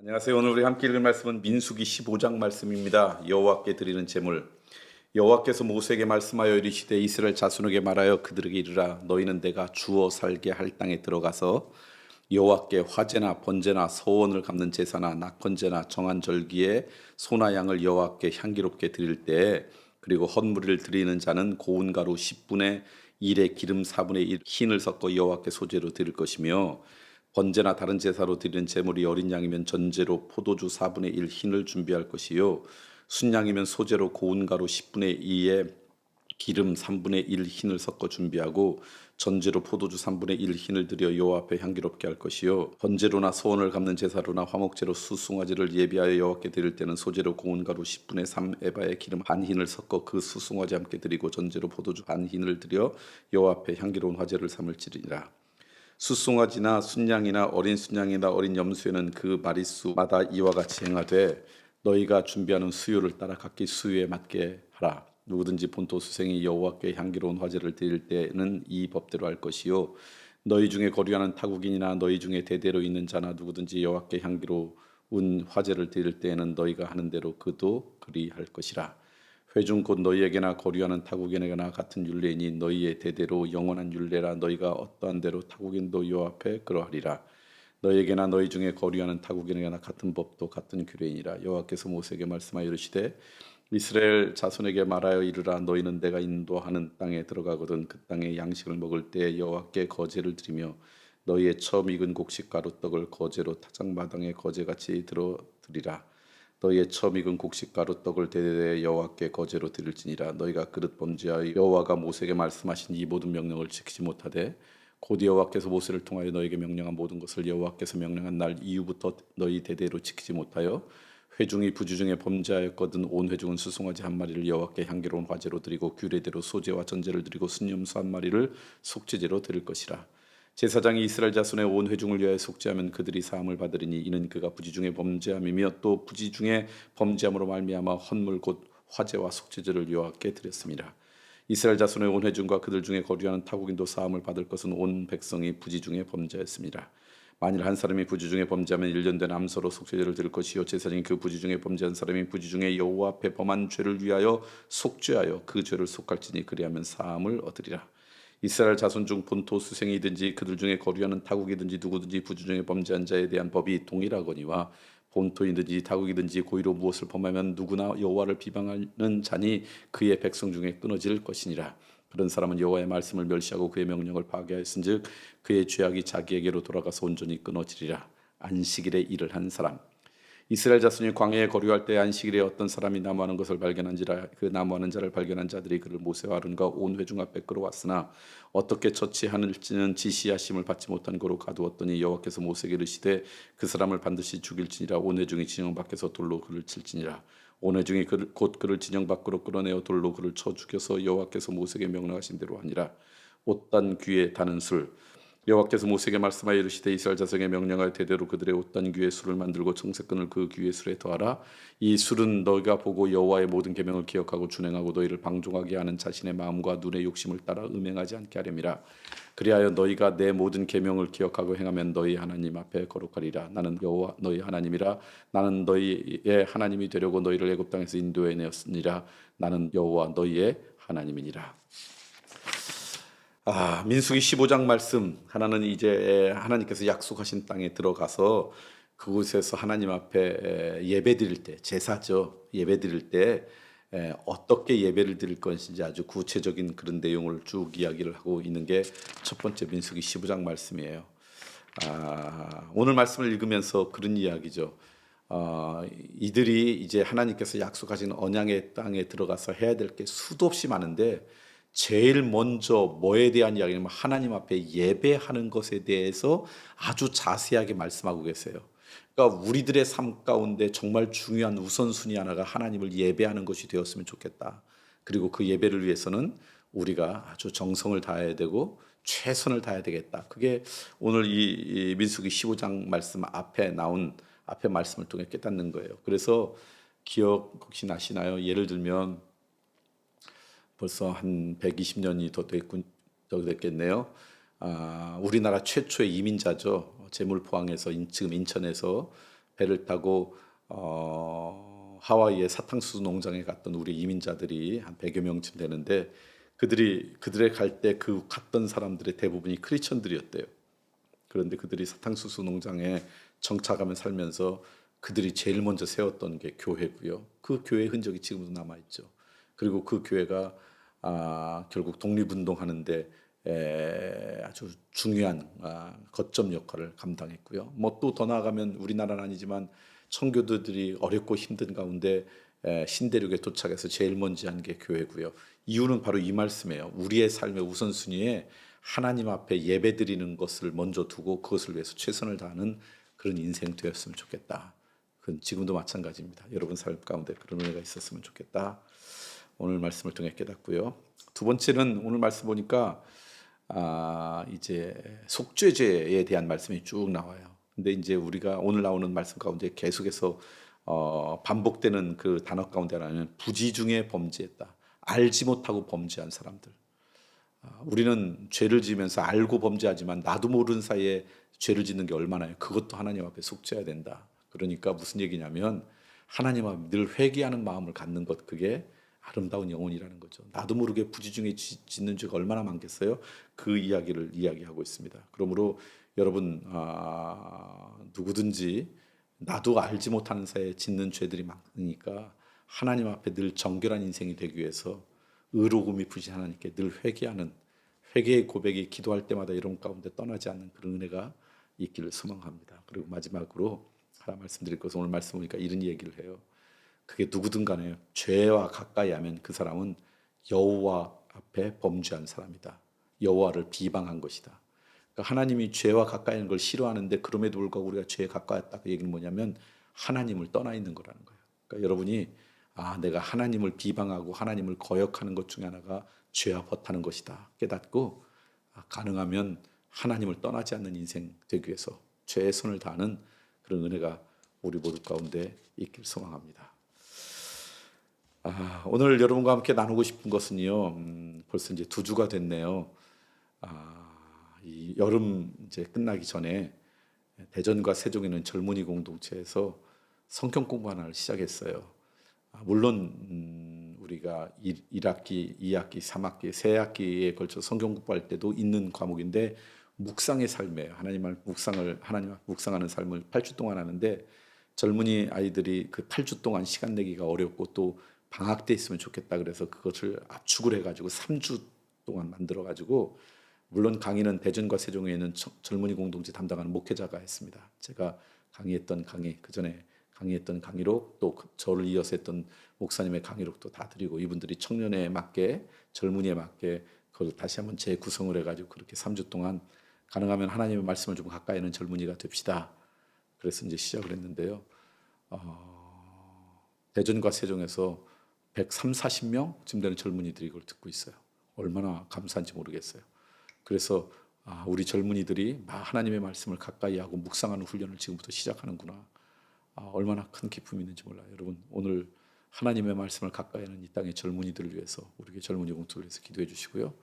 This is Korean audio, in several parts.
안녕하세요. 오늘 우리 함께 읽을 말씀은 민수기 15장 말씀입니다. 여호와께 드리는 제물. 여호와께서 모세에게 말씀하여 이르시되 이스라엘 자손에게 말하여 그들에게 이르라 너희는 내가 주어 살게 할 땅에 들어가서 여호와께 화제나 번제나 서원을 갚는 제사나 낙헌제나 정한 절기에 소나 양을 여호와께 향기롭게 드릴 때에 그리고 헌물을 드리는 자는 고운 가루 10분의 1에 기름 4분의 1 흰을 섞어 여호와께 소제로 드릴 것이며 번제나 다른 제사로 드리는 제물이 어린 양이면 전제로 포도주 4분의 1 흰을 준비할 것이요 순양이면 소제로 고운 가루 10분의 2에 기름 3분의 1 흰을 섞어 준비하고 전제로 포도주 3분의 1 흰을 들여 여호와 앞에 향기롭게 할 것이요 번제로나 소원을 갚는 제사로나 화목제로 수송아지를 예비하여 여호와께 드릴 때는 소제로 고운 가루 10분의 3 에바에 기름 반 흰을 섞어 그 수송아지 함께 드리고 전제로 포도주 반 흰을 들여 여호와 앞에 향기로운 화제를 삼을지니라. 숫송아지나 순양이나 어린 순양이나 어린 염소에는 그 마리수마다 이와 같이 행하되 너희가 준비하는 수요를 따라 각기 수요에 맞게 하라. 누구든지 본토 수생이 여호와께 향기로운 화제를 드릴 때는 이 법대로 할 것이요 너희 중에 거류하는 타국인이나 너희 중에 대대로 있는 자나 누구든지 여호와께 향기로운 화제를 드릴 때에는 너희가 하는 대로 그도 그리할 것이라. 회중 곧 너희에게나 거류하는 타국인에게나 같은 율례이니 너희의 대대로 영원한 율례라. 너희가 어떠한 대로 타국인도 여호와 앞에 그러하리라. 너희에게나 너희 중에 거류하는 타국인에게나 같은 법도 같은 규례이니라. 여호와께서 모세에게 말씀하여 이르시되 이스라엘 자손에게 말하여 이르라 너희는 내가 인도하는 땅에 들어가거든 그 땅의 양식을 먹을 때 여호와께 거제를 드리며 너희의 처음 익은 곡식 가루떡을 거제로 타작마당에 거제같이 드리라. 너희의 처음 익은 곡식 가루떡을 대대에 여호와께 거제로 드릴지니라. 너희가 그릇 범죄하여 여호와가 모세에게 말씀하신 이 모든 명령을 지키지 못하되 곧 여호와께서 모세를 통하여 너희에게 명령한 모든 것을 여호와께서 명령한 날 이후부터 너희 대대로 지키지 못하여 회중이 부주 중에 범죄하였거든 온 회중은 수송아지 한 마리를 여호와께 향기로운 화제로 드리고 규례대로 소제와 전제를 드리고 순염소 한 마리를 속죄제로 드릴 것이라. 제사장이 이스라엘 자손의 온 회중을 위하여 속죄하면 그들이 사함을 받으리니 이는 그가 부지 중에 범죄함이며 또 부지 중에 범죄함으로 말미암아 헌물 곧 화제와 속죄제를 여호와께 드렸습니다. 이스라엘 자손의 온 회중과 그들 중에 거류하는 타국인도 사함을 받을 것은 온 백성이 부지 중에 범죄했습니다. 만일 한 사람이 부지 중에 범죄하면 1년 된 암소로 속죄제를 드릴 것이요 제사장이 그 부지 중에 범죄한 사람이 부지 중에 여호와 앞에 범한 죄를 위하여 속죄하여 그 죄를 속할지니 그리하면 사함을 얻으리라. 이스라엘 자손 중 본토 수생이든지 그들 중에 거류하는 타국이든지 누구든지 부주 중에 범죄한 자에 대한 법이 동일하거니와 본토이든지 타국이든지 고의로 무엇을 범하면 누구나 여호와를 비방하는 자니 그의 백성 중에 끊어질 것이니라. 그런 사람은 여호와의 말씀을 멸시하고 그의 명령을 파괴하였은즉 그의 죄악이 자기에게로 돌아가서 온전히 끊어지리라. 안식일에 일을 한 사람. 이스라엘 자손이 광야에 거류할 때 안식일에 어떤 사람이 나무하는 것을 발견한지라. 그 나무하는 자를 발견한 자들이 그를 모세와 아론과 온 회중 앞에 끌어왔으나 어떻게 처치하는지는 지시하심을 받지 못한 고로 가두었더니 여호와께서 모세에게 이르시되 그 사람을 반드시 죽일지니라. 온 회중이 진영 밖에서 돌로 그를 칠지니라. 온 회중이 곧 그를 진영 밖으로 끌어내어 돌로 그를 쳐 죽여서 여호와께서 모세에게 명령하신 대로 하니라. 옷단 귀에 다는 술. 여호와께서 모세에게 말씀하여 이르시되 이스라엘 자손에게 명령하여 대대로 그들의 옷단 귀에 술을 만들고 청색끈을 그 귀에 술에 더하라. 이 술은 너희가 보고 여호와의 모든 계명을 기억하고 준행하고 너희를 방종하게 하는 자신의 마음과 눈의 욕심을 따라 음행하지 않게 하렵니다. 그리하여 너희가 내 모든 계명을 기억하고 행하면 너희 하나님 앞에 거룩하리라. 나는 여호와 너희 하나님이라. 나는 너희의 하나님이 되려고 너희를 애굽 땅에서 인도해 내었으니라. 나는 여호와 너희의 하나님이니라. 민수기 15장 말씀. 하나는 이제 하나님께서 약속하신 땅에 들어가서 그곳에서 하나님 앞에 예배드릴 때, 제사죠. 예배드릴 때 어떻게 예배를 드릴 것인지 아주 구체적인 그런 내용을 쭉 이야기를 하고 있는 게 첫 번째 민수기 15장 말씀이에요. 오늘 말씀을 읽으면서 그런 이야기죠. 이들이 이제 하나님께서 약속하신 언약의 땅에 들어가서 해야 될 게 수도 없이 많은데 제일 먼저 뭐에 대한 이야기냐면 하나님 앞에 예배하는 것에 대해서 아주 자세하게 말씀하고 계세요. 그러니까 우리들의 삶 가운데 정말 중요한 우선순위 하나가 하나님을 예배하는 것이 되었으면 좋겠다. 그리고 그 예배를 위해서는 우리가 아주 정성을 다해야 되고 최선을 다해야 되겠다. 그게 오늘 이 민수기 15장 말씀 앞에 나온 앞에 말씀을 통해 깨닫는 거예요. 그래서 기억 혹시 나시나요? 예를 들면 벌써 한 120년이 더 됐겠네요. 우리나라 최초의 이민자죠. 제물포항에서 지금 인천에서 배를 타고 하와이의 사탕수수 농장에 갔던 우리 이민자들이 한 100여 명쯤 되는데 그들의 갈 때 그 갔던 사람들의 대부분이 크리스천들이었대요. 그런데 그들이 사탕수수 농장에 정착하며 살면서 그들이 제일 먼저 세웠던 게 교회고요. 그 교회 흔적이 지금도 남아 있죠. 그리고 그 교회가 결국 독립운동하는데 아주 중요한 거점 역할을 감당했고요. 뭐 또 더 나아가면 우리나라는 아니지만 청교도들이 어렵고 힘든 가운데 신대륙에 도착해서 제일 먼저 한 게 교회고요. 이유는 바로 이 말씀이에요. 우리의 삶의 우선순위에 하나님 앞에 예배드리는 것을 먼저 두고 그것을 위해서 최선을 다하는 그런 인생 되었으면 좋겠다. 그건 지금도 마찬가지입니다. 여러분 삶 가운데 그런 은혜가 있었으면 좋겠다. 오늘 말씀을 통해 깨닫고요. 두 번째는 오늘 말씀 보니까 이제 속죄죄에 대한 말씀이 쭉 나와요. 근데 이제 우리가 오늘 나오는 말씀 가운데 계속해서 반복되는 그 단어 가운데 하나는 부지 중에 범죄했다. 알지 못하고 범죄한 사람들. 우리는 죄를 지으면서 알고 범죄하지만 나도 모르는 사이에 죄를 짓는 게 얼마나요? 그것도 하나님 앞에 속죄해야 된다. 그러니까 무슨 얘기냐면 하나님 앞에 늘 회개하는 마음을 갖는 것, 그게 아름다운 영혼이라는 거죠. 나도 모르게 부지 중에 짓는 죄가 얼마나 많겠어요? 그 이야기를 이야기하고 있습니다. 그러므로 여러분 누구든지 나도 알지 못하는 사이에 짓는 죄들이 많으니까 하나님 앞에 늘 정결한 인생이 되기 위해서 의로움이 부신 하나님께 늘 회개하는, 회개의 고백이 기도할 때마다 여러분 가운데 떠나지 않는 그런 은혜가 있기를 소망합니다. 그리고 마지막으로 하나 말씀드릴 것은 오늘 말씀 보니까 이런 얘기를 해요. 그게 누구든 간에 죄와 가까이 하면 그 사람은 여호와 앞에 범죄한 사람이다. 여호와를 비방한 것이다. 그러니까 하나님이 죄와 가까이 하는 걸 싫어하는데 그럼에도 불구하고 우리가 죄에 가까웠다. 그 얘기는 뭐냐면 하나님을 떠나 있는 거라는 거예요. 그러니까 여러분이 내가 하나님을 비방하고 하나님을 거역하는 것 중에 하나가 죄와 버타는 것이다 깨닫고 가능하면 하나님을 떠나지 않는 인생 되기 위해서 최선을 다하는 그런 은혜가 우리 모두 가운데 있길 소망합니다. 오늘 여러분과 함께 나누고 싶은 것은요, 벌써 이제 2주가 됐네요. 이 여름 이제 끝나기 전에 대전과 세종에는 젊은이 공동체에서 성경 공부 하나를 시작했어요. 물론 우리가 1학기, 2학기, 3학기, 3학기에 걸쳐 성경 공부할 때도 있는 과목인데 묵상의 삶이에요. 하나님 묵상하는 삶을 8주 동안 하는데 젊은이 아이들이 그 8주 동안 시간 내기가 어렵고 또 방학 때 있으면 좋겠다 그래서 그것을 압축을 해가지고 3주 동안 만들어가지고 물론 강의는 대전과 세종에 있는 젊은이 공동체 담당하는 목회자가 했습니다. 제가 강의했던 강의, 그 전에 강의했던 강의록 또 저를 이어서 했던 목사님의 강의록도 다 드리고 이분들이 청년에 맞게 젊은이에 맞게 그걸 다시 한번 재구성을 해가지고 그렇게 3주 동안 가능하면 하나님의 말씀을 좀 가까이 하는 젊은이가 됩시다. 그래서 이제 시작을 했는데요. 대전과 세종에서 130, 40명쯤 되는 젊은이들이 이걸 듣고 있어요. 얼마나 감사한지 모르겠어요. 그래서 우리 젊은이들이 하나님의 말씀을 가까이 하고 묵상하는 훈련을 지금부터 시작하는구나. 얼마나 큰 기쁨이 있는지 몰라요. 여러분 오늘 하나님의 말씀을 가까이 하는 이 땅의 젊은이들을 위해서 우리 교회 젊은이 공동체를 위해서 기도해 주시고요.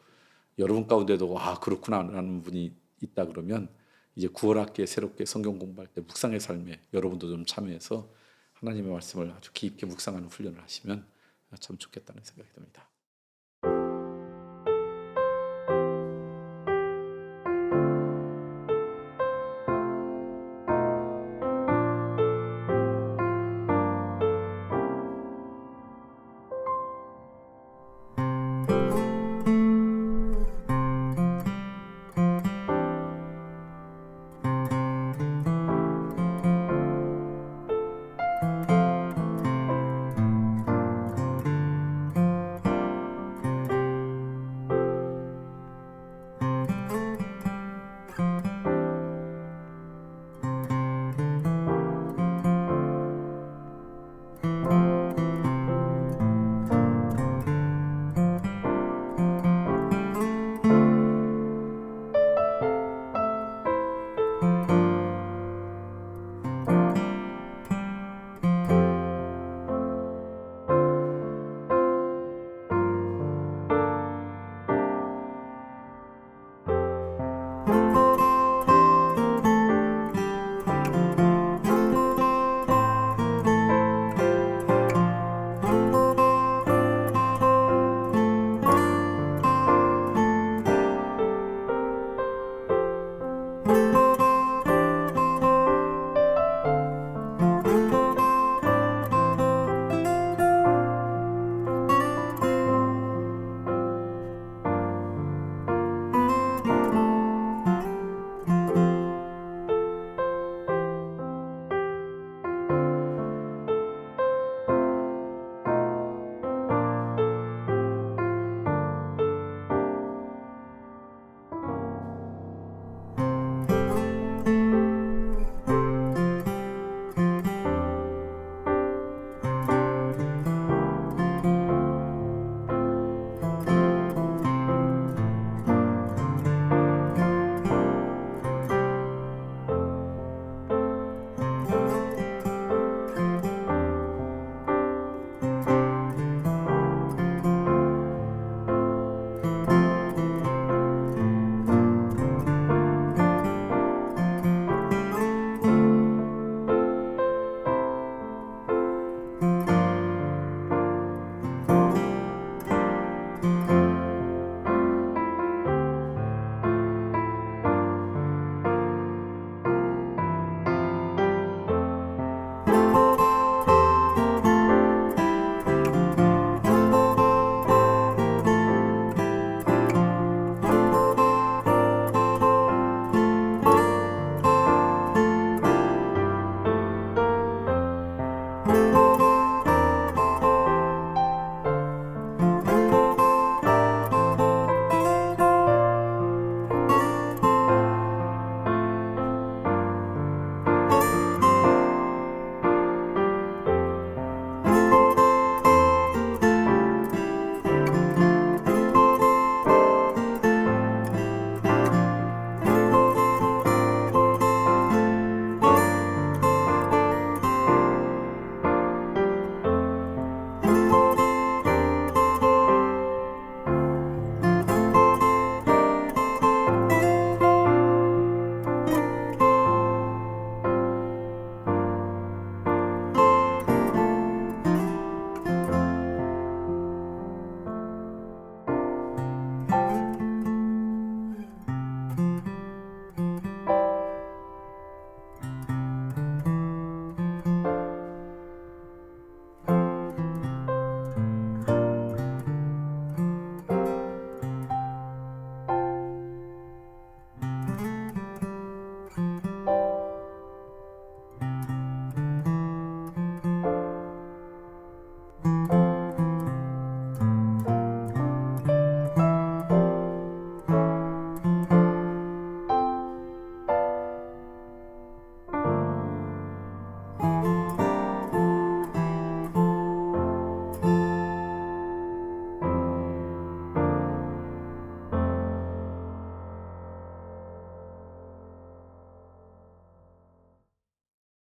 여러분 가운데도 그렇구나 라는 분이 있다 그러면 이제 9월 학기에 새롭게 성경 공부할 때 묵상의 삶에 여러분도 좀 참여해서 하나님의 말씀을 아주 깊게 묵상하는 훈련을 하시면 참 좋겠다는 생각이 듭니다.